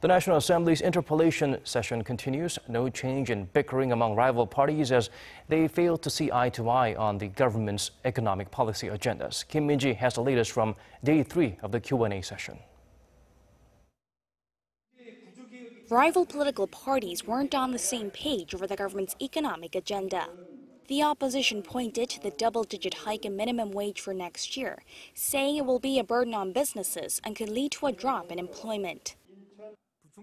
The National Assembly's interpellation session continues. No change in bickering among rival parties as they fail to see eye to eye on the government's economic policy agendas. Kim Min-ji has the latest from day 3 of the Q&A session. Rival political parties weren't on the same page over the government's economic agenda. The opposition pointed to the double-digit hike in minimum wage for next year, saying it will be a burden on businesses and could lead to a drop in employment.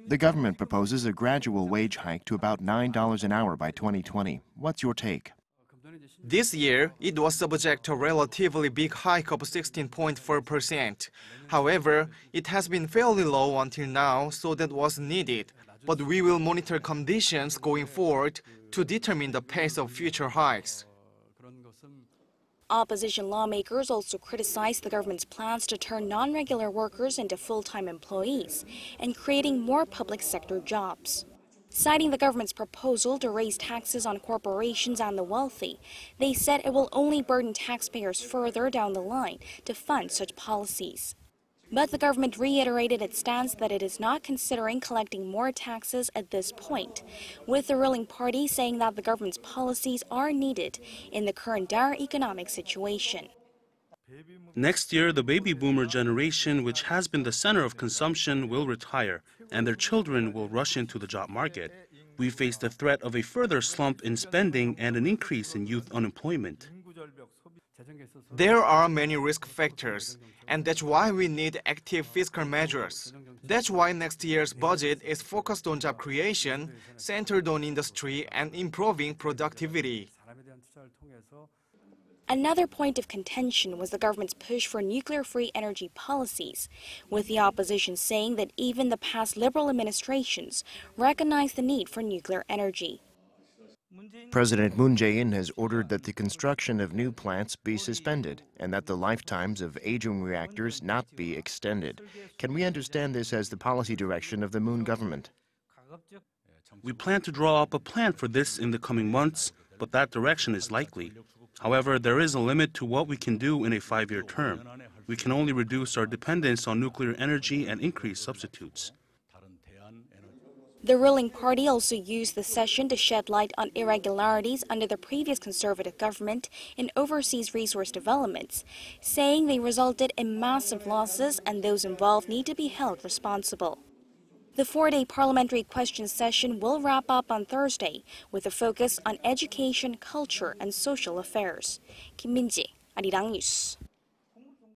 The government proposes a gradual wage hike to about $9 an hour by 2020. What's your take? This year, it was subject to a relatively big hike of 16.4%. However, it has been fairly low until now, so that was needed. But we will monitor conditions going forward to determine the pace of future hikes. Opposition lawmakers also criticized the government's plans to turn non-regular workers into full-time employees and creating more public sector jobs. Citing the government's proposal to raise taxes on corporations and the wealthy, they said it will only burden taxpayers further down the line to fund such policies. But the government reiterated its stance that it is not considering collecting more taxes at this point, with the ruling party saying that the government's policies are needed in the current dire economic situation. Next year, the baby boomer generation, which has been the center of consumption, will retire, and their children will rush into the job market. We face the threat of a further slump in spending and an increase in youth unemployment. There are many risk factors, and that's why we need active fiscal measures. That's why next year's budget is focused on job creation, centered on industry and improving productivity. Another point of contention was the government's push for nuclear-free energy policies, with the opposition saying that even the past Liberal administrations recognized the need for nuclear energy. President Moon Jae-in has ordered that the construction of new plants be suspended and that the lifetimes of aging reactors not be extended. Can we understand this as the policy direction of the Moon government? We plan to draw up a plan for this in the coming months, but that direction is likely. However, there is a limit to what we can do in a 5-year term. We can only reduce our dependence on nuclear energy and increase substitutes. The ruling party also used the session to shed light on irregularities under the previous conservative government in overseas resource developments, saying they resulted in massive losses and those involved need to be held responsible. The 4-day parliamentary question session will wrap up on Thursday with a focus on education, culture, and social affairs. Kim Min-ji, Arirang News.